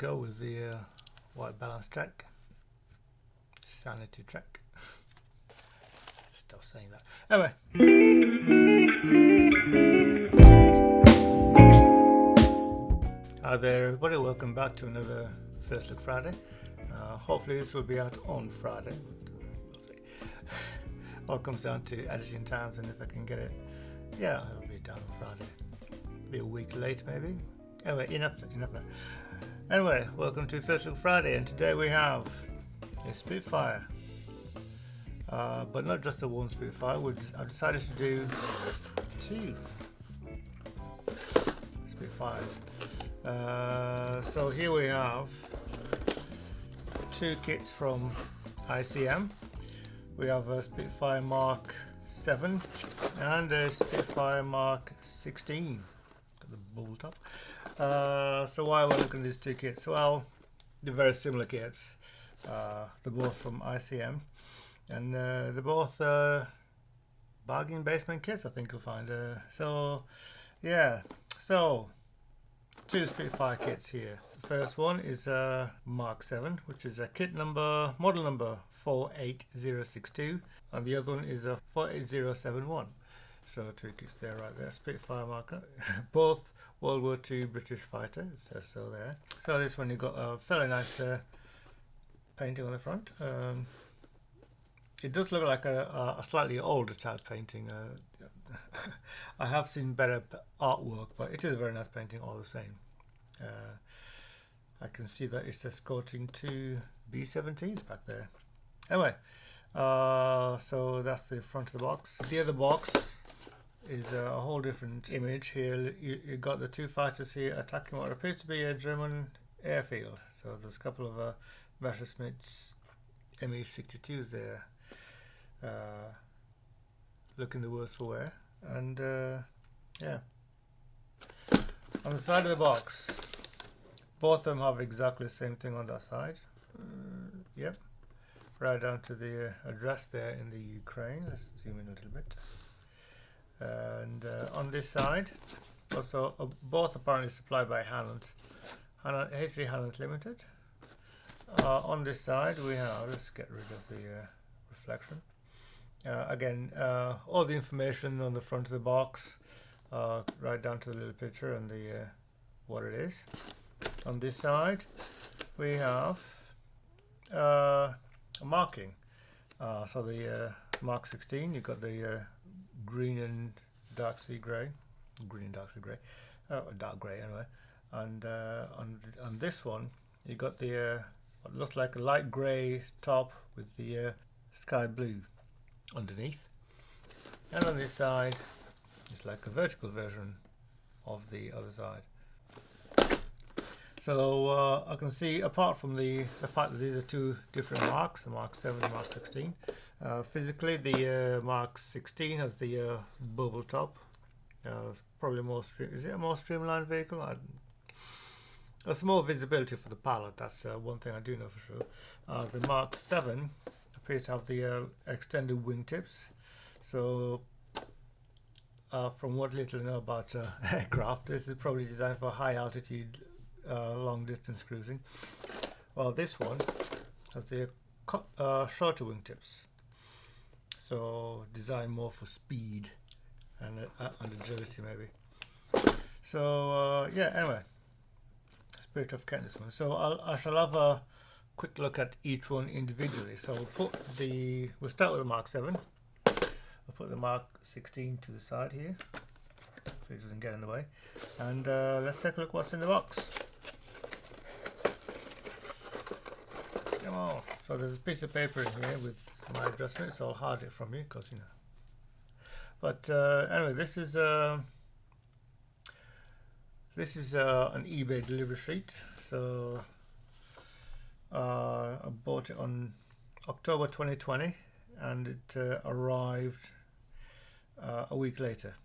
go with the white balance track, sanity track. Stop saying that. Anyway. Hi there everybody, welcome back to another First Look Friday. Hopefully this will be out on Friday. We'll see. All comes down to editing times, and if I can get it, yeah, it'll be done on Friday. Be a week late maybe. Anyway, enough. Anyway, welcome to First Look Friday, and today we have a Spitfire. But not just the one Spitfire, I've decided to do two Spitfires. So here we have two kits from ICM. We have a Spitfire Mark 7 and a Spitfire Mark 16. Got the bubble top. So why we're looking at these two kits? Well, they're very similar kits. They're both from ICM, and they're both bargain basement kits, I think you'll find. So yeah, so two Spitfire kits here. The first one is Mark 7, which is a model number 48062, and the other one is a 48071. So two kits there, right there. Spitfire marker, both World War II British fighter. It says so there. So this one you got a fairly nice painting on the front. It does look like a slightly older type painting. I have seen better artwork, but it is a very nice painting all the same. I can see that it's escorting two B-17s back there. Anyway, so that's the front of the box. The other box is a whole different image here. You got the two fighters here attacking what appears to be a German airfield. So there's a couple of Messerschmitt Me-62s there, looking the worse for wear. And yeah, on the side of the box, both of them have exactly the same thing on that side. Yep, right down to the address there in the Ukraine. Let's zoom in a little bit. And on this side, also both apparently supplied by Hanlon, H.D. Hanlon Limited. On this side we have, let's get rid of the reflection. Again, all the information on the front of the box, right down to the little picture and the what it is. On this side we have a marking. So the Mark 16, you've got the green and dark sea grey, dark grey anyway. And on this one you got the what looks like a light grey top with the sky blue underneath, and on this side it's like a vertical version of the other side. So I can see, apart from the fact that these are two different marks, the Mark 7 and Mark 16, physically the Mark 16 has the bubble top. Probably more is it a more streamlined vehicle? There's more visibility for the pilot, that's one thing I do know for sure. The Mark 7 appears to have the extended wingtips. So from what little I know about aircraft, this is probably designed for high altitude, long distance cruising. Well, this one has the shorter wingtips, so designed more for speed and agility maybe. So yeah, anyway, it's pretty tough getting this one. So I shall have a quick look at each one individually. So we'll start with the Mark 7. I'll put the Mark 16 to the side here so it doesn't get in the way, and let's take a look what's in the box. Come on. So there's a piece of paper in here with my address on it, so I'll hide it from you because you know. But anyway, this is an eBay delivery sheet. So I bought it on October 2020, and it arrived a week later,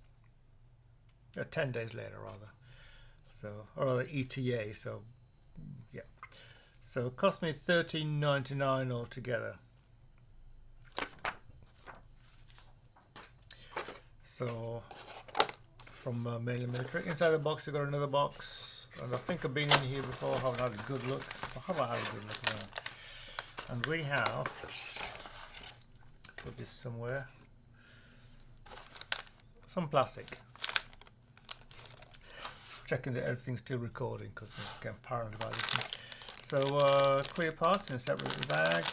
10 days later rather. So, or rather ETA. So yeah. So it cost me $13.99 altogether. So from mainland military. Inside the box you got another box And I think I've been in here before, haven't had a good look. Or have I had a good look now? And we have, put this somewhere, some plastic. Just checking that everything's still recording because I'm getting paranoid about this. So clear parts in a separate little bag,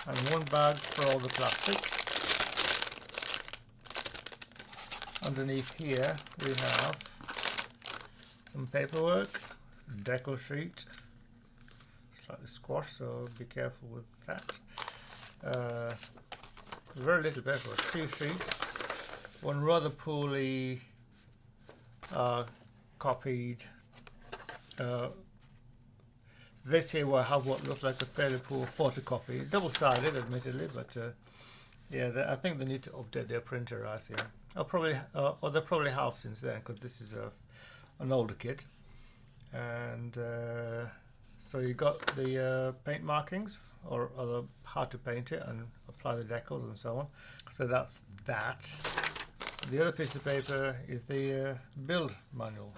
and one bag for all the plastic. Underneath here we have some paperwork, decal sheet, slightly squashed, so be careful with that. Very little paperwork, 2 sheets, one rather poorly copied. This here will have what looks like a fairly poor photocopy, double-sided admittedly, but yeah, I think they need to update their printer, ICM. Or they probably have since then, because this is an older kit. And so you got the paint markings, or how to paint it and apply the decals and so on. So that's that. The other piece of paper is the build manual.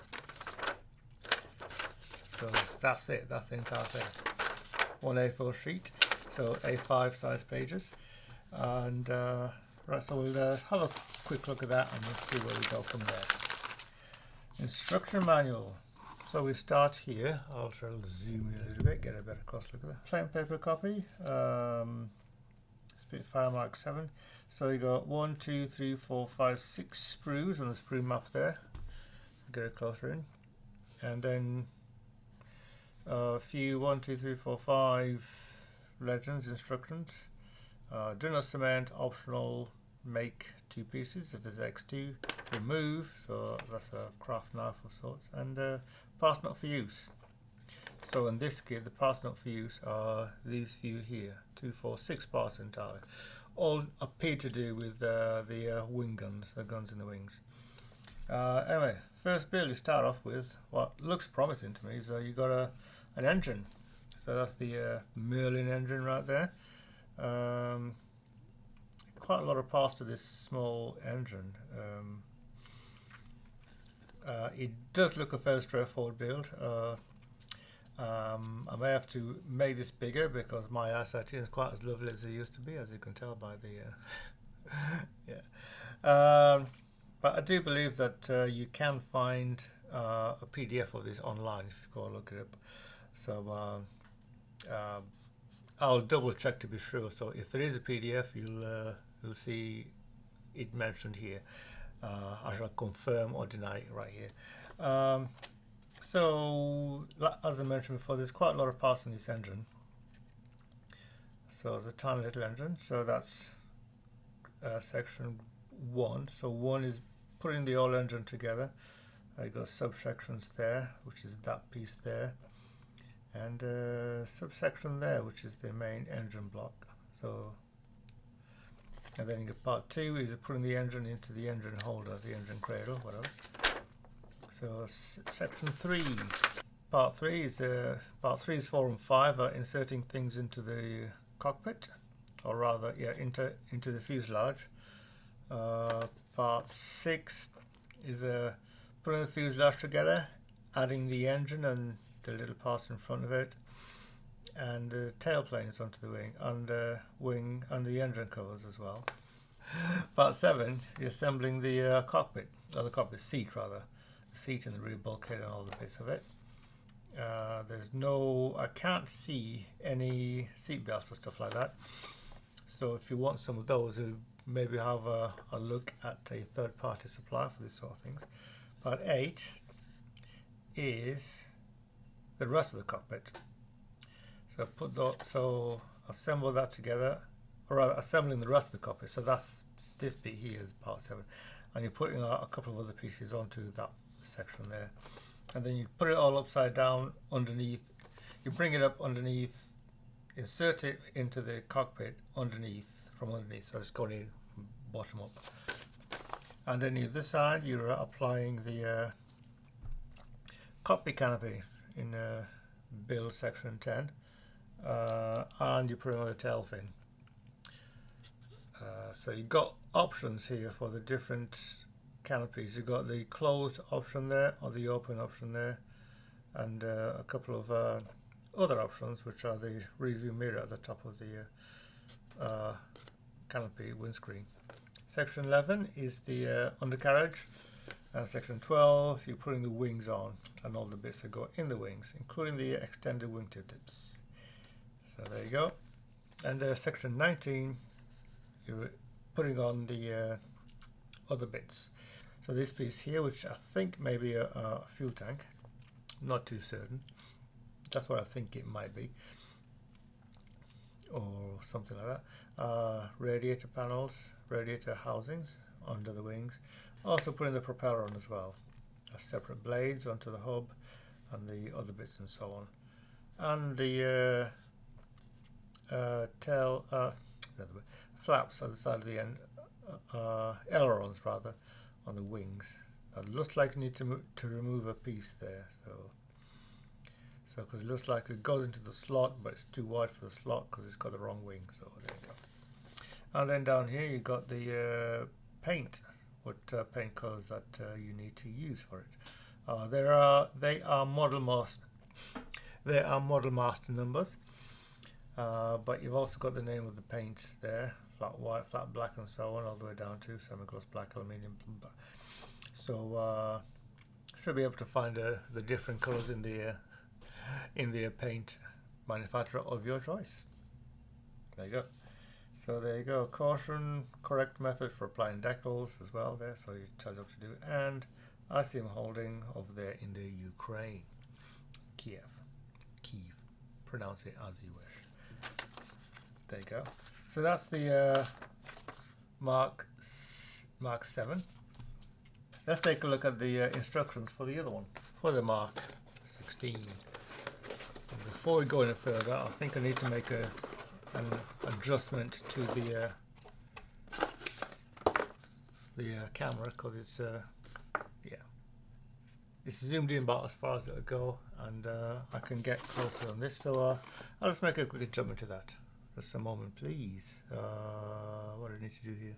So that's it, that's the entire thing. One A4 sheet, so A5 size pages. And right, so we'll have a quick look at that and we'll see where we go from there. Instruction manual. So we start here. I'll try to zoom in a little bit, get a better cross look at that. Plain paper copy, Spitfire Mark 7. So you got 1, 2, 3, 4, 5, 6 sprues on the sprue map there. Get it closer in. And then a few 1, 2, 3, 4, 5 legends, instructions. Do not cement, optional, make 2 pieces if it's X2. Remove, so that's a craft knife of sorts. And parts not for use. So in this kit, the parts not for use are these few here, 2, 4, 6 parts entirely. All appear to do with the wing guns, the guns in the wings. Anyway, first build you start off with what looks promising to me. So you got an engine. So that's the Merlin engine right there. Quite a lot of parts to this small engine. It does look a fairly straightforward build. I may have to make this bigger because my eyesight isn't quite as lovely as it used to be, as you can tell by the yeah. But I do believe that you can find a PDF of this online if you go look it up. So I'll double check to be sure. So if there is a PDF, you'll see it mentioned here. I shall confirm or deny it right here. So as I mentioned before, there's quite a lot of parts in this engine. So it's a tiny little engine. So that's section 1. So 1 is putting the whole engine together. I got subsections there, which is that piece there, and subsection there, which is the main engine block. So, and then you get part 2 is putting the engine into the engine holder, the engine cradle, whatever. So section 3, part 3 is 4 and 5 are inserting things into the cockpit, or rather, yeah, into the fuselage. Part 6 is putting the fuselage together, adding the engine and the little parts in front of it, and the tailplanes onto the wing and the engine covers as well. Part 7 is assembling the cockpit, or the cockpit seat rather, the seat and the rear bulkhead and all the bits of it. I can't see any seat belts or stuff like that. So if you want some of those, maybe have a look at a third-party supplier for these sort of things. Part 8 is the rest of the cockpit. So assemble that together, or rather assembling the rest of the cockpit. So that's this bit here is part 7, and you're putting a couple of other pieces onto that section there, and then you put it all upside down underneath. You bring it up underneath, insert it into the cockpit from underneath, so it's going in from bottom up. And then the other side, you're applying the cockpit canopy in build section 10, and you're putting on the tail fin. So you've got options here for the different canopies. You've got the closed option there, or the open option there. and a couple of other options, which are the review mirror at the top of the canopy windscreen. Section 11 is the undercarriage, and section 12 you're putting the wings on and all the bits that go in the wings, including the extended wingtip tips. So there you go. And section 19 you're putting on the other bits. So this piece here, which I think may be a fuel tank, I'm not too certain. That's what I think it might be, or something like that. Radiator panels, radiator housings under the wings. Also putting the propeller on as well. Separate blades onto the hub and the other bits and so on. And the tail flaps on the side of the end, ailerons rather, on the wings. It looks like you need to remove a piece there. So because it looks like it goes into the slot, but it's too wide for the slot because it's got the wrong wing. So there you go. And then down here you've got the paint. What paint colors that you need to use for it. They are model master numbers, but you've also got the name of the paints there: flat white, flat black, and so on, all the way down to semi-gloss black, aluminium. So should be able to find the different colors in the paint manufacturer of your choice. There you go. So there you go. Caution, correct method for applying decals as well there, so you tell you what to do. And ICM holding over there in the Ukraine, Kiev, pronounce it as you wish. There you go. So that's the Mark 7. Let's take a look at the instructions for the other one, for the Mark 16. And before we go any further, I think I need to make an adjustment to the camera, because it's it's zoomed in about as far as it'll go, and I can get closer on this, so I'll just make a quick adjustment to that. Just a moment please. What do I need to do here?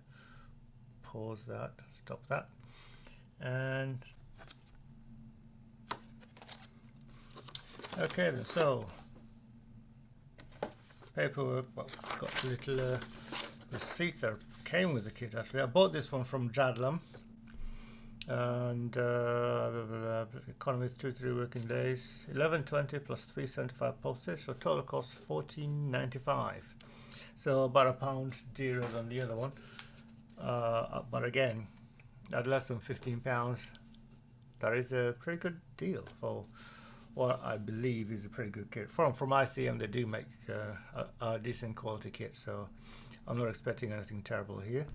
Pause that, stop that, and okay then. So paperwork, well, got the little receipt that came with the kit. Actually, I bought this one from Jadlam, and economy 2-3 working days, 11.20 plus 3.75 postage, so total cost 14.95. So about £1 dearer than the other one, but again, at less than £15, that is a pretty good deal for what I believe is a pretty good kit. From ICM, they do make a decent quality kit, so I'm not expecting anything terrible here.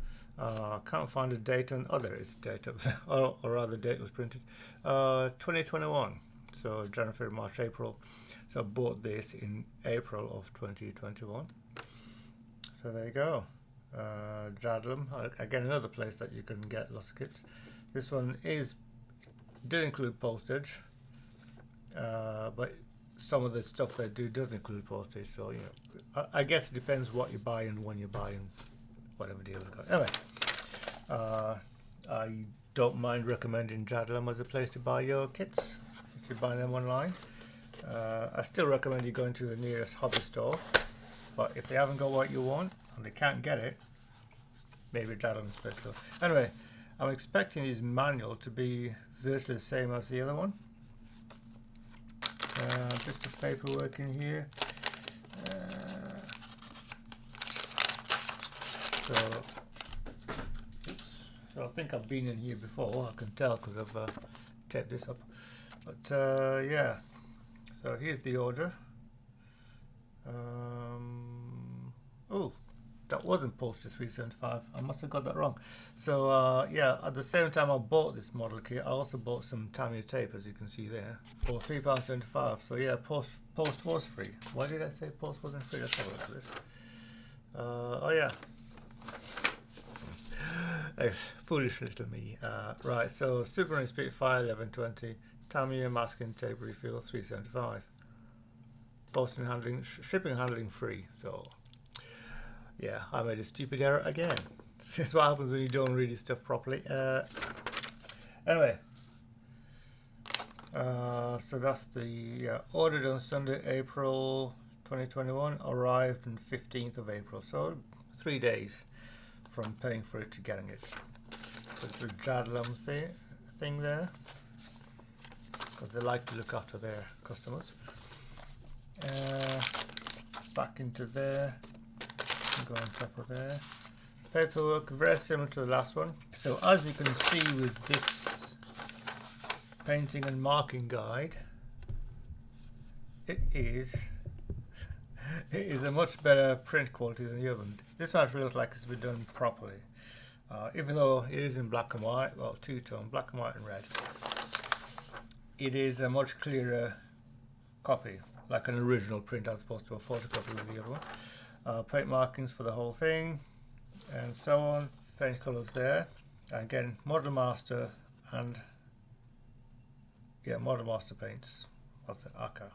Can't find a date on. Oh, there is date up, or rather, date was printed 2021. So January, February, March, April. So I bought this in April of 2021. So there you go. Jadlam, again, another place that you can get lots of kits. This one did include postage. But some of the stuff they do doesn't include postage, so you know, I guess it depends what you buy and when you buy and whatever deals got. Anyway, I don't mind recommending Jadlam as a place to buy your kits if you buy them online. I still recommend you going to the nearest hobby store, but if they haven't got what you want and they can't get it, maybe Jadlam's the place to go. Anyway, I'm expecting his manual to be virtually the same as the other one. Just the paperwork in here. So I think I've been in here before. I can tell because I've taped this up. But yeah, so here's the order. Oh, that wasn't posted 375. I must have got that wrong. So yeah, at the same time I bought this model kit, I also bought some Tamiya tape, as you can see there, for £3.75. So yeah, post was free. Why did I say post wasn't free? Let's have a look at this. Oh yeah. Foolish little me. Right, so Superman Spitfire 1120, Tamiya masking tape refill 375. Posting and handling, shipping and handling free. So yeah, I made a stupid error again. This is what happens when you don't read your stuff properly. Anyway, So that's the ordered on Sunday, April 2021, arrived on 15th of April. So 3 days from paying for it to getting it. So it's a Jadlam thing there, because they like to look after their customers. Back into there, go on top of there. Paperwork very similar to the last one. So as you can see with this painting and marking guide, it is a much better print quality than the other one. This one actually looks like it's been done properly, even though it is in black and white, well, two-tone, black and white and red. It is a much clearer copy, like an original print as opposed to a photocopy with the other one. Paint markings for the whole thing and so on. Paint colours there. Again, Model Master and Model Master paints. What's it? Aka.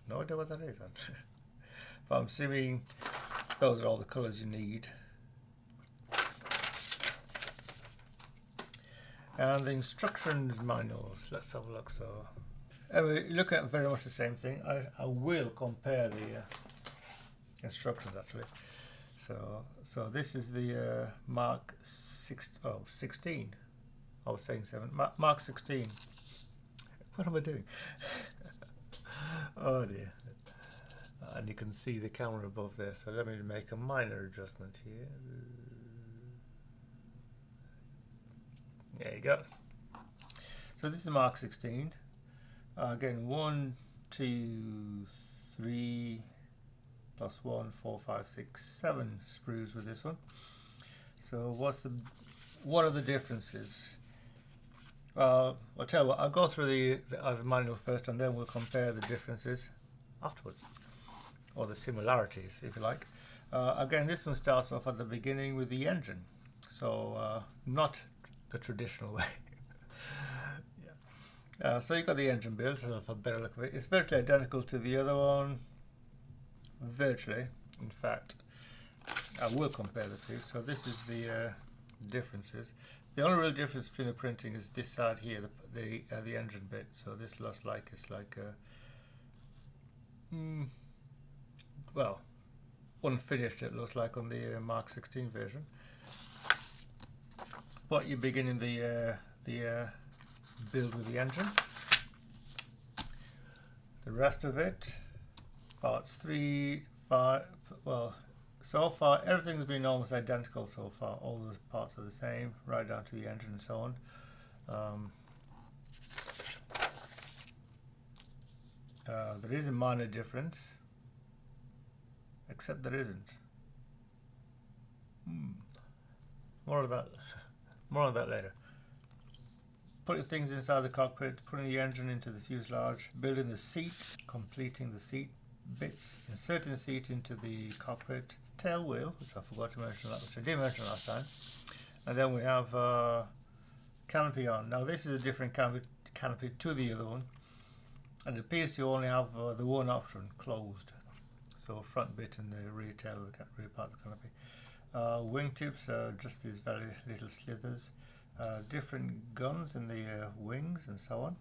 No idea what that is actually. But I'm assuming those are all the colours you need. And the instructions manuals. Let's have a look. So anyway, look at very much the same thing. I will compare the instructions actually. So this is the Mark 16. I was saying 7. Mark 16. What am I doing? Oh dear. And you can see the camera above there. So let me make a minor adjustment here. There you go. So this is Mark 16. Again, 1, 2, 3 plus 1, 4, 5, 6, 7 sprues with this one. So what are the differences? I'll tell you what, I'll go through the manual first and then we'll compare the differences afterwards, or the similarities if you like. Again, this one starts off at the beginning with the engine, so not the traditional way. So you've got the engine build, so for a better look of it. It's virtually identical to the other one, virtually. In fact, I will compare the two. So this is the differences. The only real difference between the printing is this side here, the engine bit. So this looks like it's like well, unfinished. It looks like on the Mark 16 version. But you begin in the build with the engine. The rest of it, parts 3, 5. Well, so far everything's been almost identical so far. All the parts are the same, right down to the engine and so on. There is a minor difference, except there isn't. More of that. More on that later. Putting things inside the cockpit, putting the engine into the fuselage, building the seat, completing the seat bits, inserting the seat into the cockpit, tail wheel, which I forgot to mention, which I did mention last time, and then we have canopy on. Now this is a different canopy to the other one, and it appears to only have the one option, closed, so front bit and the rear tail of the rear part of the canopy. Wingtips are just these very little slithers. Different guns in the wings and so on.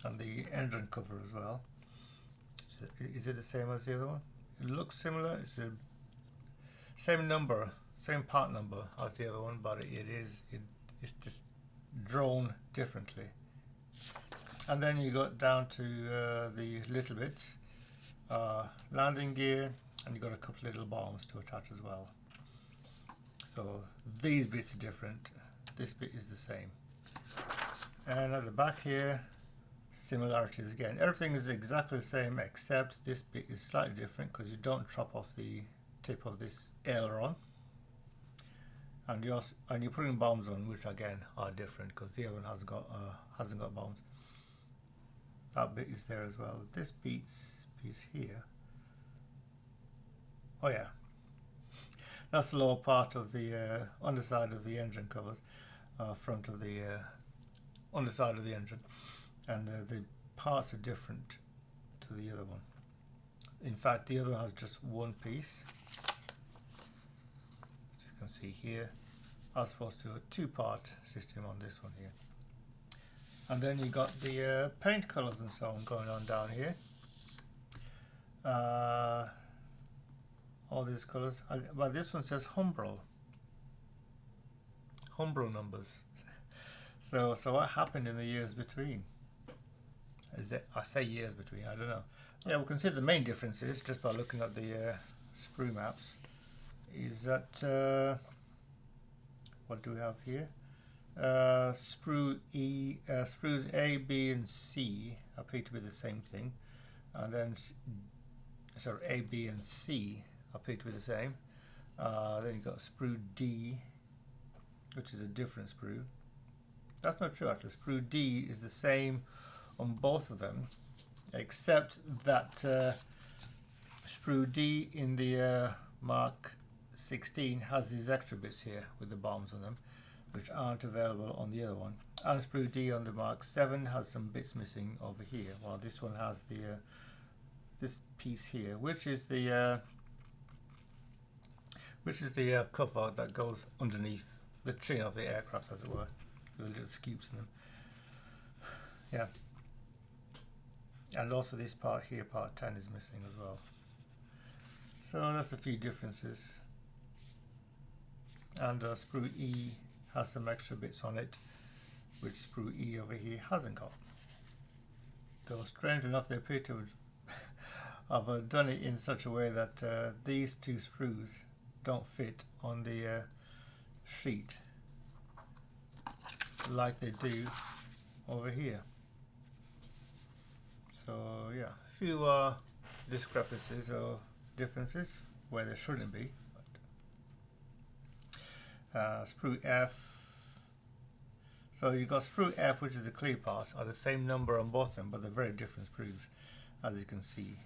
And the engine cover as well. Is it the same as the other one? It looks similar. It's the same number, same part number as the other one, but it's just drawn differently. And then you got down to the little bits. Landing gear. And you've got a couple of little bombs to attach as well. So these bits are different. This bit is the same. And at the back here, similarities again. Everything is exactly the same except this bit is slightly different because you don't chop off the tip of this aileron. And you're putting bombs on, which again are different because the other one hasn't got bombs. That bit is there as well. This piece here. Oh yeah, that's the lower part of the underside of the engine covers, front of the underside of the engine, and the parts are different to the other one. In fact, the other one has just one piece, as you can see here, as opposed to a two-part system on this one here. And then you got the paint colors and so on going on down here. All these colors, but this one says Humbrol numbers. So what happened in the years between? Is that, I say years between, I don't know. Yeah, we can see the main differences just by looking at the sprue maps. Is that what do we have here? Sprues A, B, and C appear to be the same thing, and then sorry, A, B, and C appear to be the same. Then you've got sprue D, which is a different sprue. That's not true actually. Sprue D is the same on both of them, except that sprue D in the Mark 16 has these extra bits here with the bombs on them, which aren't available on the other one. And sprue D on the Mark 7 has some bits missing over here, while this one has the this piece here, which is the cover that goes underneath the chin of the aircraft, as it were, with the little scoops in them. Yeah. And also this part here, part 10, is missing as well. So that's a few differences. And sprue E has some extra bits on it, which sprue E over here hasn't got. Though strange enough, they appear to have done it in such a way that these two sprues don't fit on the sheet like they do over here. So yeah, a few discrepancies or differences where there shouldn't be. Sprue F. So you've got sprue F, which is the clear parts, are the same number on both of them, but they're very different sprues, as you can see.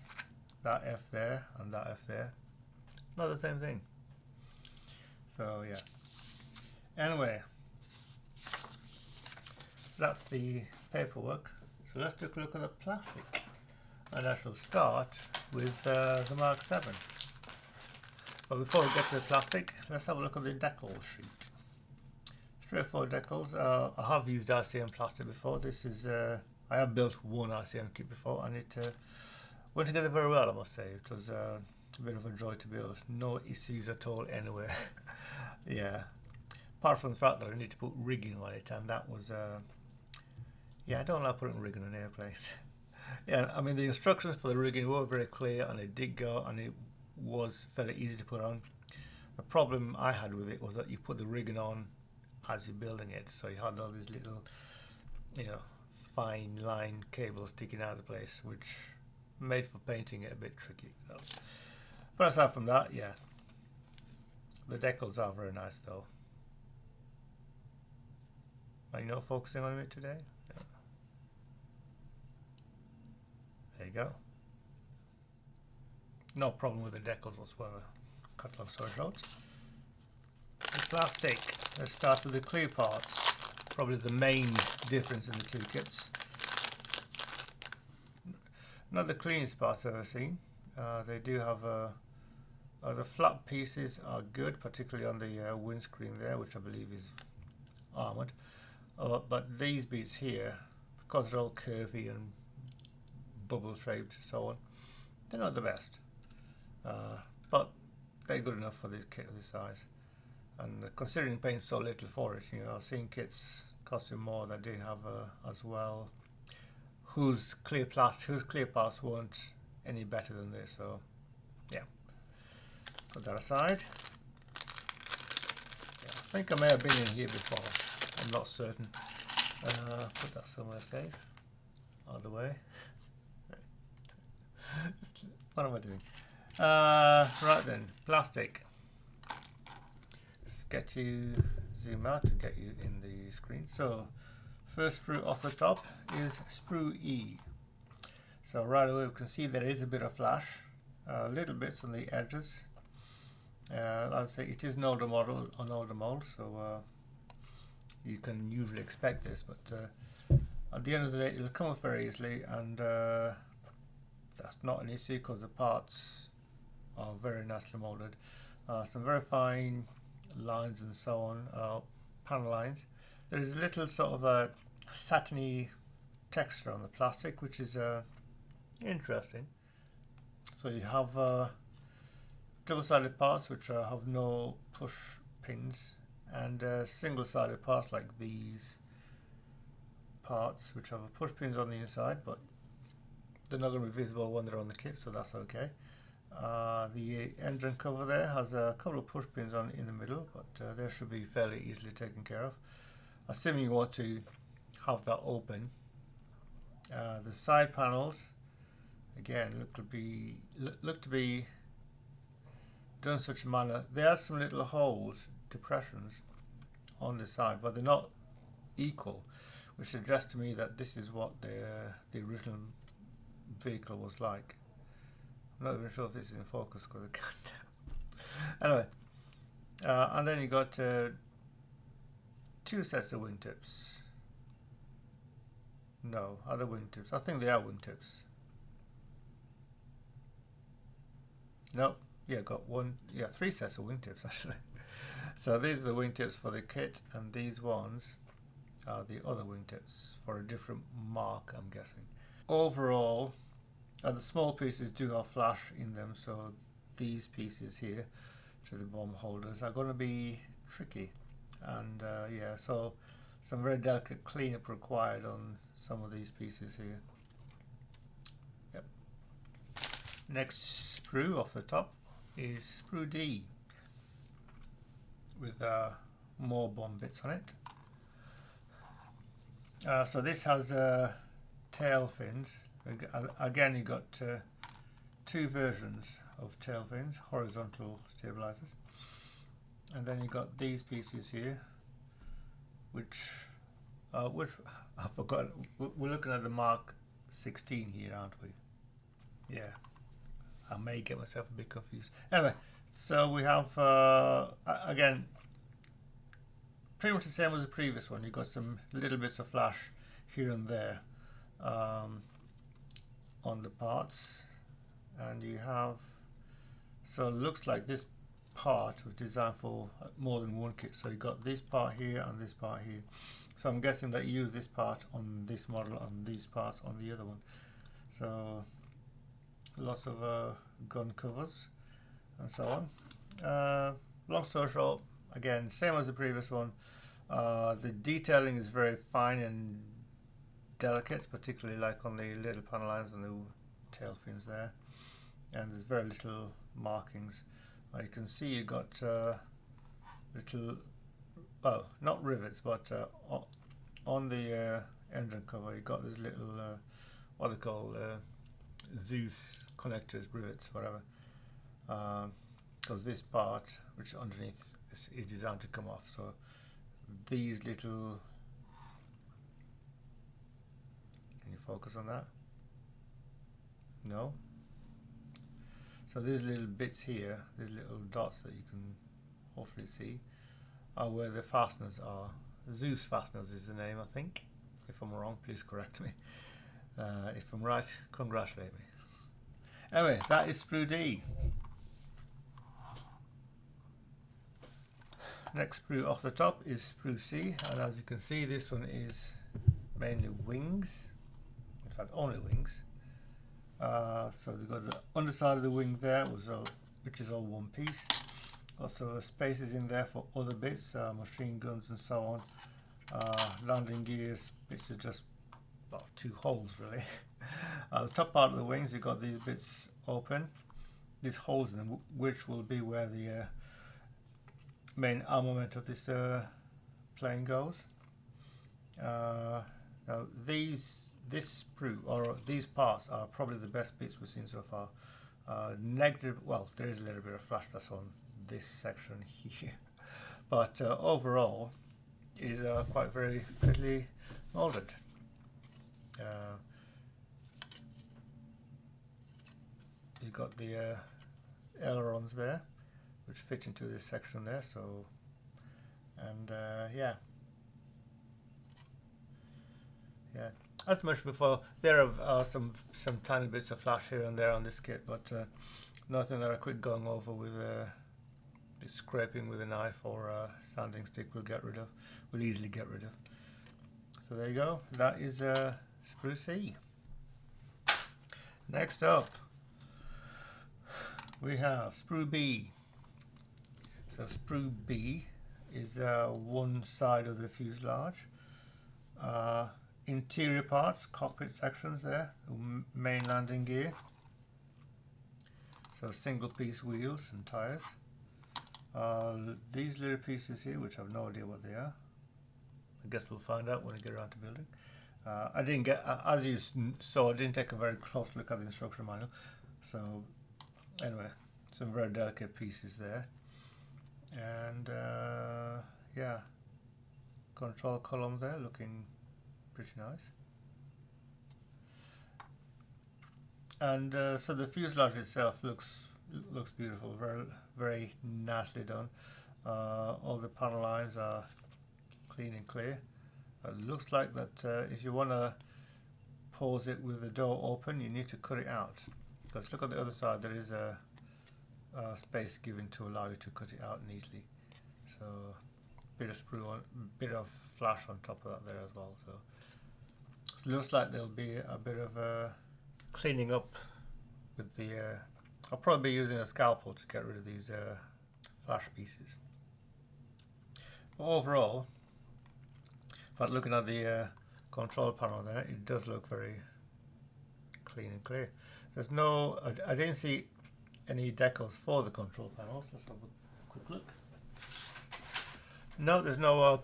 That F there and that F there, not the same thing. So yeah. Anyway, that's the paperwork. So let's take a look at the plastic, and I shall start with the Mark 7. But before we get to the plastic, let's have a look at the decal sheet. Straightforward decals. I have used ICM plastic before. This is I have built one ICM kit before, and it went together very well, I must say. It was a bit of a joy to build. No issues at all anywhere. Yeah, apart from the fact that I need to put rigging on it, and that was yeah, I don't like putting rigging on airplanes. Yeah, I mean the instructions for the rigging were very clear, and it did go, and it was fairly easy to put on. The problem I had with it was that you put the rigging on as you're building it, so you had all these little, you know, fine line cables sticking out of the place, which made for painting it a bit tricky. So. But aside from that, yeah, the decals are very nice though. Are you not focusing on it today? Yeah. There you go. No problem with the decals whatsoever. Cut long story short. The plastic. Let's start with the clear parts. Probably the main difference in the two kits. Not the cleanest parts I've ever seen. They do have the flat pieces are good, particularly on the windscreen there, which I believe is armoured. But these bits here, because they're all curvy and bubble shaped and so on, they're not the best. But they're good enough for this kit of this size. And considering paying so little for it, you know, I've seen kits costing more that didn't have as well, whose clear parts weren't any better than this. So yeah, put that aside. Yeah, I think I may have been in here before. I'm not certain. Put that somewhere safe. Out of the way. What am I doing? Right then, plastic. Just get you zoom out to get you in the screen. So first sprue off the top is sprue E. So right away we can see there is a bit of flash, little bits on the edges. I'd say it is an older model, an older mold, so you can usually expect this, but at the end of the day it'll come off very easily, and that's not an issue because the parts are very nicely molded. Some very fine lines and so on, panel lines. There is a little sort of a satiny texture on the plastic, which is interesting. So you have double-sided parts which have no push pins, and single-sided parts like these parts which have push pins on the inside, but they're not going to be visible when they're on the kit, so that's okay. The engine cover there has a couple of push pins on in the middle, but they should be fairly easily taken care of, assuming you want to have that open. The side panels again look to be done in such a manner. They have some little holes, depressions on the side, but they're not equal, which suggests to me that this is what the original vehicle was like. I'm not even sure if this is in focus because I can't tell. Anyway, and then you got two sets of wingtips. No, are they wingtips? I think they are wingtips. No, yeah, got one. Yeah, three sets of wingtips actually. So these are the wingtips for the kit, and these ones are the other wingtips for a different mark, I'm guessing. Overall, the small pieces do have flash in them, so these pieces here to the bomb holders are going to be tricky, and yeah, so some very delicate cleanup required on some of these pieces here. Yep. Next sprue off the top is sprue D with more bomb bits on it. So this has tail fins. Again, you got two versions of tail fins, horizontal stabilizers, and then you got these pieces here, which I forgot. We're looking at the Mark 16 here, aren't we? Yeah, I may get myself a bit confused. Anyway, so we have again pretty much the same as the previous one. You've got some little bits of flash here and there on the parts, and you have, so it looks like this part was designed for more than one kit. So you got this part here and this part here. So I'm guessing that you use this part on this model and these parts on the other one. So lots of gun covers and so on. Long story short, again, same as the previous one. The detailing is very fine and delicate, particularly like on the little panel lines and the tail fins there, and there's very little markings. You can see you got little, well, not rivets, but on the engine cover you got this little what they call Zeus connectors, rivets, whatever, because this part which underneath is designed to come off. So these little, can you focus on that? No? So these little bits here, these little dots that you can hopefully see, are where the fasteners are. Zeus fasteners is the name, I think. If I'm wrong, please correct me. If I'm right, congratulate me. Anyway, that is sprue D. Next sprue off the top is sprue C, and as you can see, this one is mainly wings. In fact, only wings. So we've got the underside of the wing there, which is all one piece. Also spaces in there for other bits, machine guns and so on. Landing gears, bits are just, well, two holes really. The top part of the wings, you've got these bits open, these holes in them, which will be where the main armament of this plane goes. Now this sprue, or these parts, are probably the best bits we've seen so far. Negative, well, there is a little bit of flash that's on this section here, but overall is quite very prettily molded. You've got the ailerons there, which fit into this section there. So, and yeah. As mentioned before, there are some tiny bits of flash here and there on this kit, but nothing that are quick going over with scraping with a knife or a sanding stick will easily get rid of. So there you go. That is sprue C. Next up, we have sprue B. So sprue B is one side of the fuselage. Interior parts, cockpit sections there, main landing gear. So single piece wheels and tires. These little pieces here, which I have no idea what they are. I guess we'll find out when we get around to building. I didn't get, as you saw, I didn't take a very close look at the instruction manual. So anyway, some very delicate pieces there. And yeah, control column there looking pretty nice. And so the fuselage itself looks beautiful, very nicely done. All the panel lines are clean and clear. It looks like that if you want to pause it with the door open, you need to cut it out. Because look at the other side, there is a space given to allow you to cut it out easily. So bit of sprue on, bit of flash on top of that there as well. So it looks like there'll be a bit of cleaning up with the. I'll probably be using a scalpel to get rid of these flash pieces. But overall, but looking at the control panel there, it does look very clean and clear. There's no, I didn't see any decals for the control panels. Let's have a quick look. No, there's no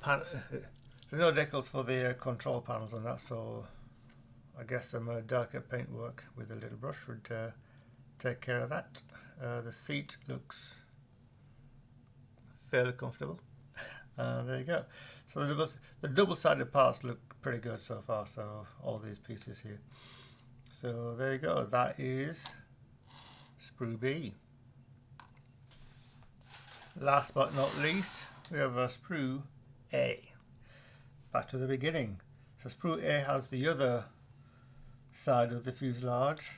there's no decals for the control panels on that. So I guess some delicate paint work with a little brush would take care of that. The seat looks fairly comfortable. There you go. So the double-sided parts look pretty good so far. So all these pieces here. So there you go. That is sprue B. Last but not least, we have a sprue A. Back to the beginning. So sprue A has the other side of the fuselage,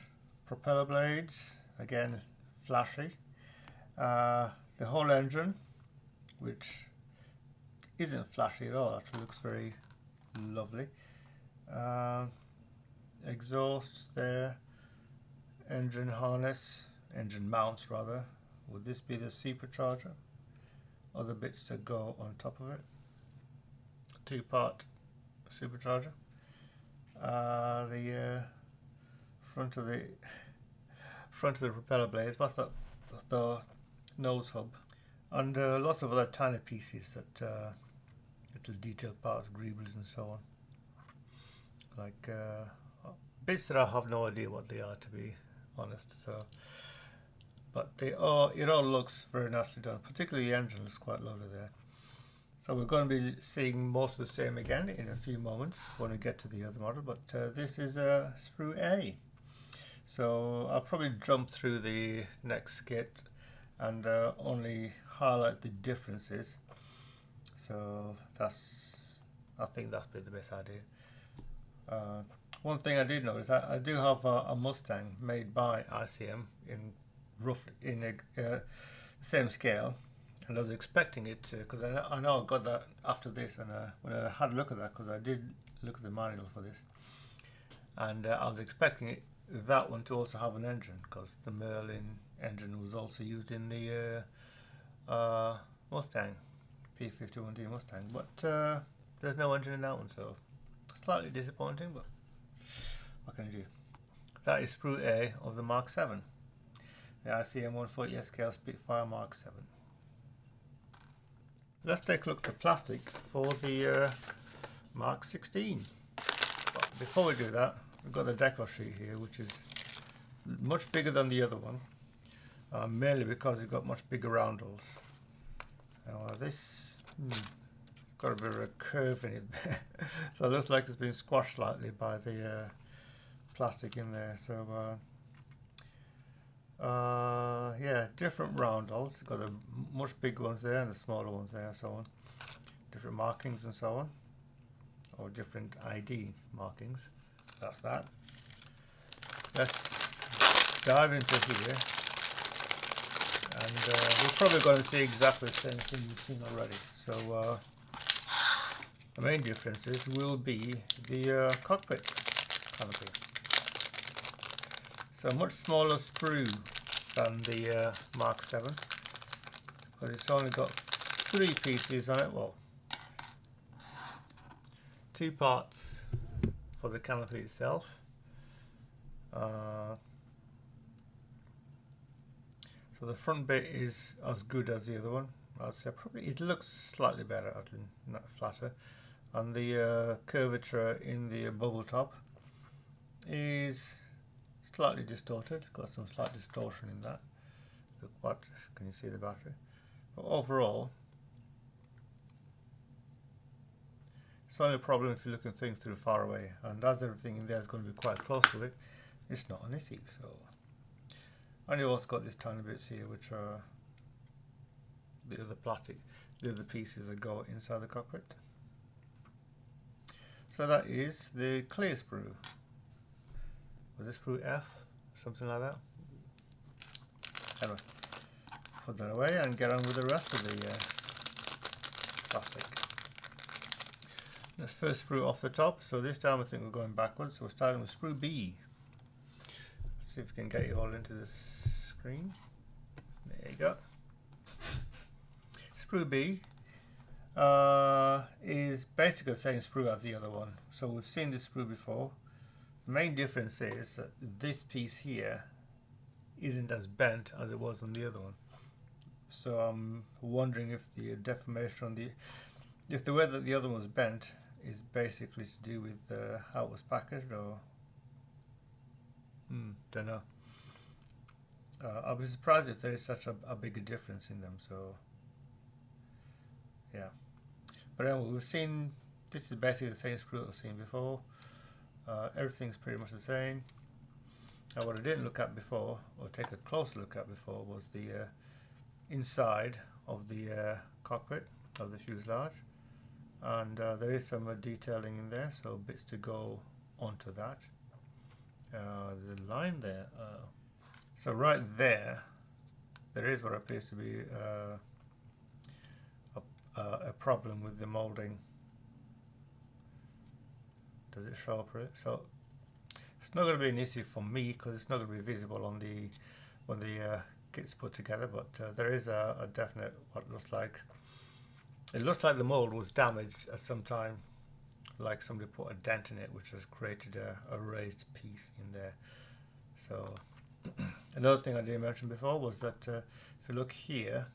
propeller blades, again flashy. The whole engine, which isn't flashy at all, actually looks very lovely. Exhausts there, engine harness, engine mounts rather. Would this be the supercharger? Other bits to go on top of it. Two-part supercharger. The front of the propeller blades. What's that? The nose hub, and lots of other tiny pieces that little detailed parts, greebles and so on. Like bits that I have no idea what they are, to be honest. So, but it all looks very nicely done. Particularly the engine looks quite lovely there. So we're going to be seeing most of the same again in a few moments when we get to the other model. But this is sprue A. So I'll probably jump through the next kit and only highlight the differences. So I think that's been the best idea. One thing I did notice, I do have a Mustang made by ICM in roughly in the same scale, and I was expecting it to, because I know I got that after this, and when I had a look at that, because I did look at the manual for this, and I was expecting that one to also have an engine, because the Merlin engine was also used in the Mustang, P51D Mustang, but there's no engine in that one, so slightly disappointing, but what can you do? That is sprue A of the Mark 7, the ICM 140 scale Spitfire Mark 7. Let's take a look at the plastic for the Mark 16. But before we do that, we've got the decal sheet here, which is much bigger than the other one, mainly because it's got much bigger roundels. Now this got a bit of a curve in it there, so it looks like it's been squashed slightly by the plastic in there. So yeah, different roundels. Got the much bigger ones there and the smaller ones there, and so on. Different markings and so on, or different ID markings. That's that. Let's dive into here and we're probably going to see exactly the same thing you've seen already. So the main differences will be the cockpit canopy. So much smaller sprue than the Mark 7, but it's only got 3 pieces on it. Well, 2 parts for the canopy itself. So the front bit is as good as the other one. I'd say probably it looks slightly better, not flatter, and the curvature in the bubble top is slightly distorted. Got some slight distortion in that. Look, what can you see the battery? But overall, it's only a problem if you're looking things through far away, and as everything in there is going to be quite close to it, it's not an issue. So, and you also got these tiny bits here, which are the other plastic, the other pieces that go inside the cockpit. So that is the clear sprue. Was this sprue F? Something like that. Anyway, put that away and get on with the rest of the plastic. Let's first sprue off the top. So this time I think we're going backwards. So we're starting with sprue B. Let's see if we can get you all into this screen. There you go. Sprue B is basically the same sprue as the other one. So we've seen this sprue before. The main difference is that this piece here isn't as bent as it was on the other one. So I'm wondering if the deformation on if the way that the other one was bent is basically to do with how it was packaged, or don't know. I'll be surprised if there is such a bigger difference in them. So yeah, but anyway, we've seen this is basically the same sprue that we've seen before. Everything's pretty much the same. Now what I didn't look at before, or take a closer look at before, was the inside of the cockpit of the fuselage, and there is some detailing in there, so bits to go onto that. There's a line there. So right there is what appears to be a problem with the molding. Does it show up? So it's not going to be an issue for me because it's not going to be visible on the when the kit's put together. But there is a definite what looks like. It looks like the mold was damaged at some time, like somebody put a dent in it, which has created a raised piece in there. So another thing I didn't mention before was that if you look here,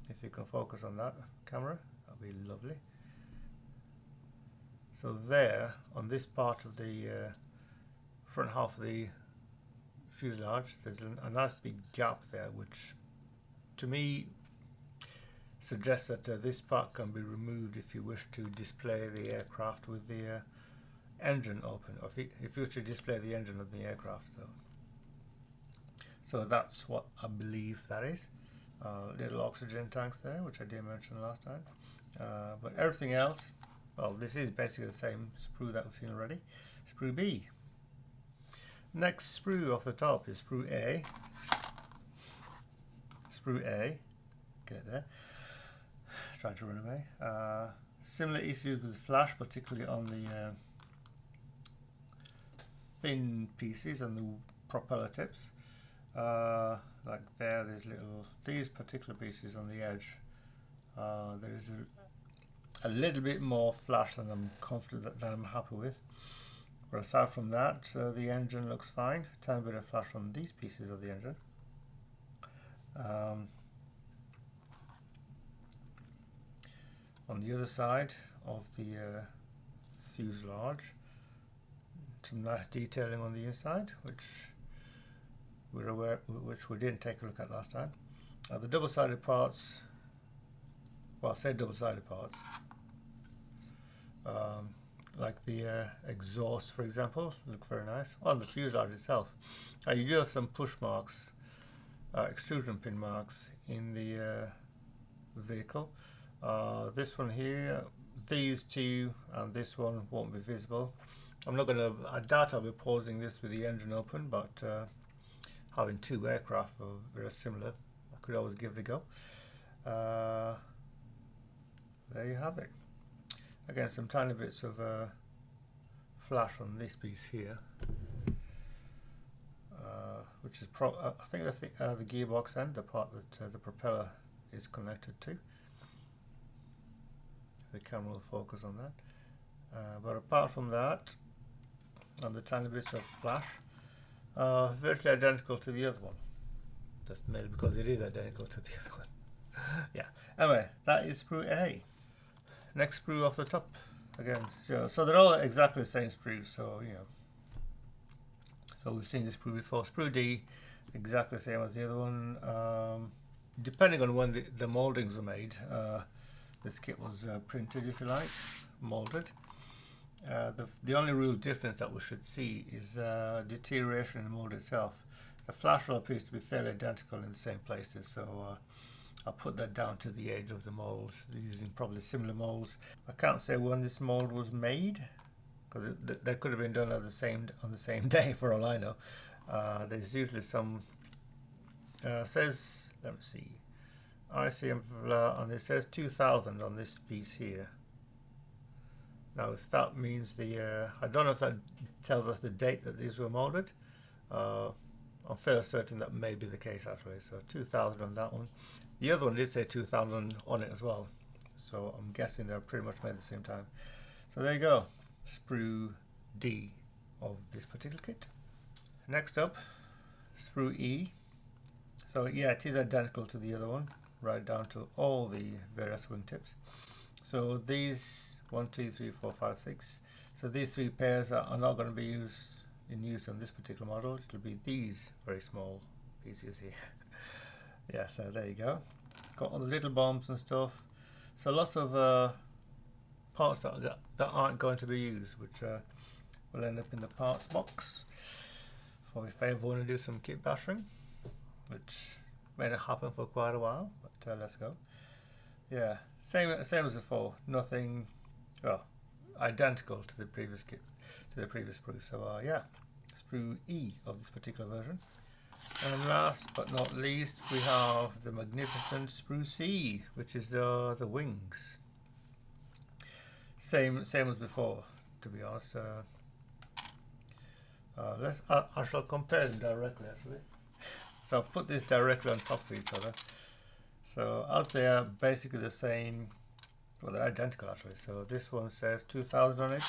if you can focus on that camera, that'd be lovely. So there, on this part of the front half of the fuselage, there's a nice big gap there, which to me suggests that this part can be removed if you wish to display the aircraft with the engine open, or if you wish to display the engine of the aircraft. So that's what I believe that is. Little oxygen tanks there, which I did mention last time. But everything else, well, this is basically the same sprue that we've seen already. Sprue B. Next sprue off the top is sprue A. Sprue A. Get it there. Trying to run away. Similar issues with flash, particularly on the thin pieces and the propeller tips. Like there's these particular pieces on the edge. There is a little bit more flash than I'm confident that I'm happy with. But aside from that, the engine looks fine. Tiny bit of flash on these pieces of the engine. On the other side of the fuselage, some nice detailing on the inside, which we didn't take a look at last time. The double-sided parts, well, I say double-sided parts, like the exhaust, for example, look very nice. On the fuselage itself, you do have some push marks, extrusion pin marks in the vehicle. This one here, these two, and this one won't be visible. I doubt I'll be pausing this with the engine open, but having two aircraft are very similar, I could always give it a go. There you have it. Again, some tiny bits of flash on this piece here, which is I think that's the gearbox end, the part that the propeller is connected to. The camera will focus on that. But apart from that, and the tiny bits of flash, virtually identical to the other one. Just maybe because it is identical to the other one. Yeah. Anyway, that is sprue A. Next sprue off the top. Again, so they're all exactly the same sprue. So so we've seen this sprue before. Sprue D, exactly the same as the other one. Depending on when the moldings were made, this kit was printed, if you like, molded. The only real difference that we should see is deterioration in the mold itself. The flash roll appears to be fairly identical in the same places, so I'll put that down to the age of the molds. They're using probably similar molds. I can't say when this mold was made, because they could have been done on the same day for all I know. There's usually some says, let me see, ICM, and it says 2000 on this piece here. Now, if that means I don't know if that tells us the date that these were molded. I'm fairly certain that may be the case actually. So 2000 on that one. The other one did say 2000 on it as well. So I'm guessing they're pretty much made at the same time. So there you go, sprue D of this particular kit. Next up, sprue E. So yeah, it is identical to the other one, right down to all the various wingtips. So these 1, 2, 3, 4, 5, 6. So these three pairs are not going to be in use on this particular model. It'll be these very small pieces here. Yeah, so there you go. Got all the little bombs and stuff. So lots of parts that aren't going to be used, which will end up in the parts box for if I ever want to do some kit bashing, which may not happen for quite a while, but let's go. Yeah, same as before. Nothing, well, identical to the previous kit, to the previous sprue. So yeah, sprue E of this particular version. And last but not least, we have the magnificent sprue C, which is the wings. Same as before, to be honest. I shall compare them directly actually. So I'll put this directly on top of each other. So as they are basically the same, well, they're identical actually. So this one says 2000 on it.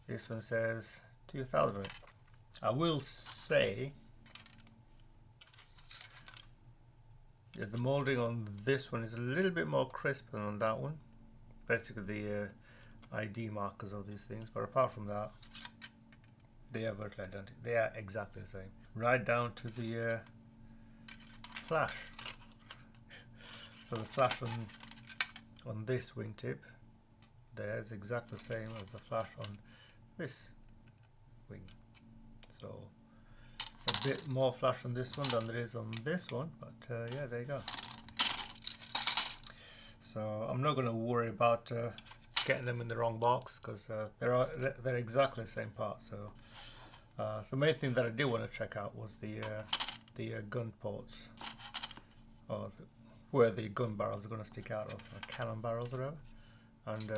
This one says 2000 on it. I will say that the molding on this one is a little bit more crisp than on that one. Basically the ID markers of these things, but apart from that, they are virtually identical. They are exactly the same, right down to the flash. So the flash on this wingtip there is exactly the same as the flash on this wing. So a bit more flash on this one than there is on this one, but yeah, there you go. So I'm not going to worry about getting them in the wrong box, because they're exactly the same part. So the main thing that I did want to check out was the gun ports, or where the gun barrels are going to stick out of, cannon barrels or whatever, and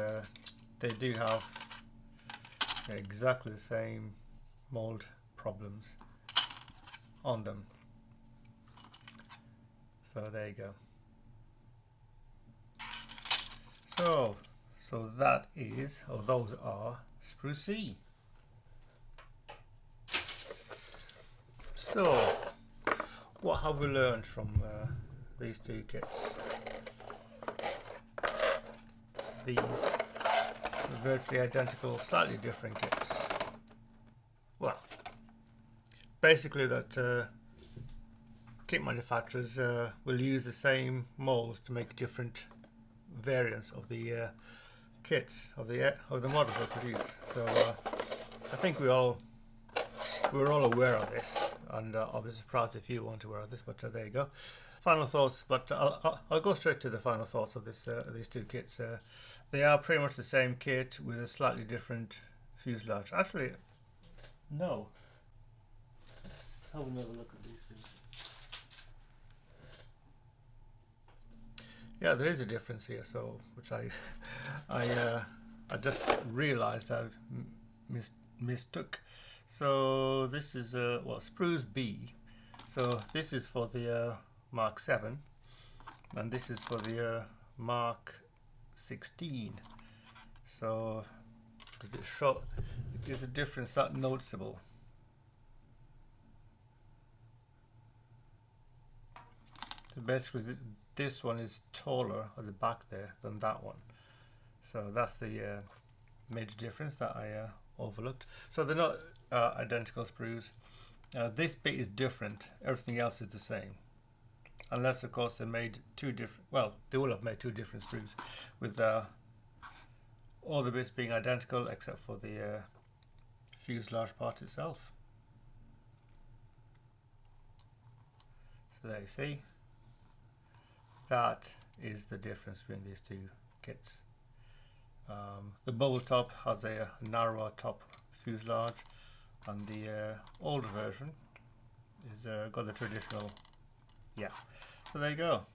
they do have exactly the same mold problems on them. So there you go. So that is, or those are sprue C. So what have we learned from these two kits? These virtually identical, slightly different kits. Well, basically that kit manufacturers will use the same molds to make different variants of the kits of the models they produce. So I think we're all aware of this, and I'll be surprised if you weren't aware of this. But there you go. Final thoughts. But I'll go straight to the final thoughts of these two kits. They are pretty much the same kit with a slightly different fuselage. Actually, no. Let's have another look at these things. Yeah, there is a difference here, so which I just realised I've mistook. So this is what, sprues B. So this is for the Mark 7, and this is for the Mark 16. So does it show? Is the difference that noticeable? So basically, this one is taller at the back there than that one. So that's the major difference that I overlooked. So they're not identical sprues. This bit is different. Everything else is the same, unless of course they made two different. Well, they will have made two different sprues, with all the bits being identical except for the fuselage part itself. So there you see. That is the difference between these two kits. The bubble top has a narrower top fuselage, and the older version is got the traditional. Yeah, so there you go.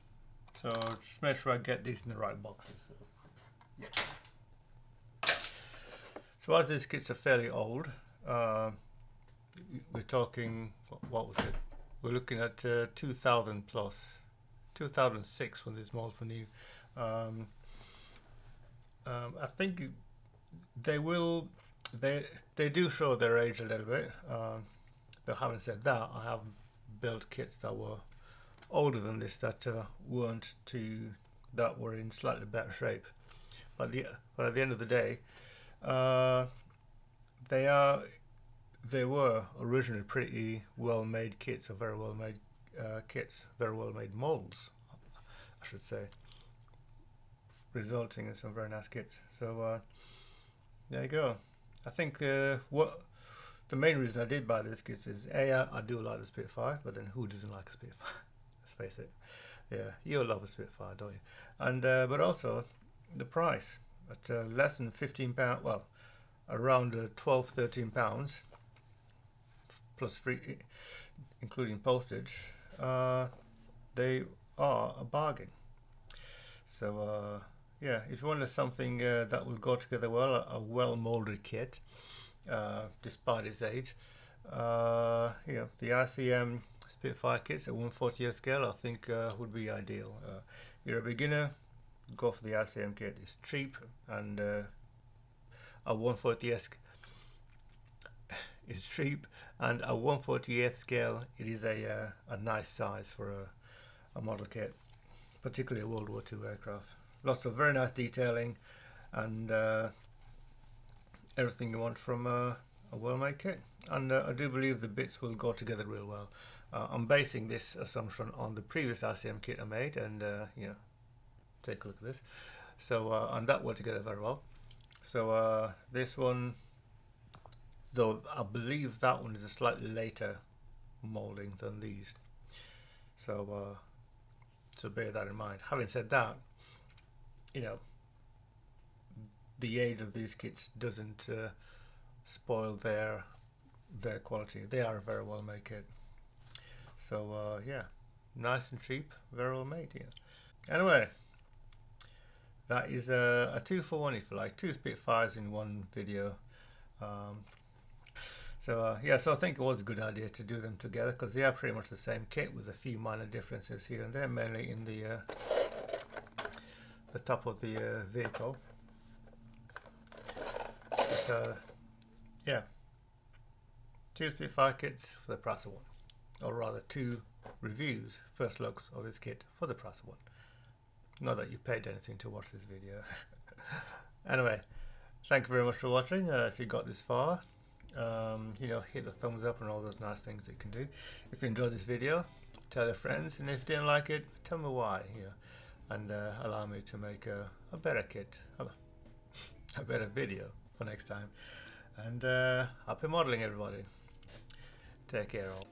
So just make sure I get these in the right boxes. Yeah. So as these kits are fairly old, we're talking, what was it? We're looking at 2000 plus. 2006 when these molds were new. I think they do show their age a little bit. But having said that, I have built kits that were older than this that were in slightly better shape. But at the end of the day, they were originally pretty well made kits, or very well made kits, very well made molds, I should say, resulting in some very nice kits. So there you go. I think the main reason I did buy this kit is I do like the Spitfire, but then who doesn't like a Spitfire? Let's face it. Yeah, you'll love a Spitfire, don't you? And but also the price at less than £15. Well, around 12-13 pounds plus free, including postage. They are a bargain. So yeah, if you want something that will go together well, a well molded kit, despite its age, you know, the ICM Spitfire kits at 1/40th scale I think would be ideal. You're a beginner, go for the ICM kit. It's cheap, and a 1/40th is cheap, and a 1/40th scale, it is a nice size for a model kit, particularly a World War II aircraft. Lots of very nice detailing, and everything you want from a well-made kit. And I do believe the bits will go together real well. I'm basing this assumption on the previous ICM kit I made, and you know, take a look at this. So and that went together very well. So this one, though I believe that one is a slightly later molding than these. So so bear that in mind. Having said that, you know, the age of these kits doesn't spoil their quality. They are a very well made kit. So yeah, nice and cheap, very well made. Yeah. Anyway, that is a 2-for-1, if you like, 2 Spitfires in one video. So yeah, so I think it was a good idea to do them together, because they are pretty much the same kit with a few minor differences here and there, mainly in the top of the vehicle. But yeah, 2 Spitfire kits for the price of one, or rather 2 reviews, first looks of this kit for the price of one. Not that you paid anything to watch this video. Anyway, thank you very much for watching. If you got this far, you know, hit the thumbs up and all those nice things that you can do. If you enjoyed this video, tell your friends, and if you didn't like it, tell me why, you know, and allow me to make a better kit, a better video for next time. And happy modeling, everybody. Take care all.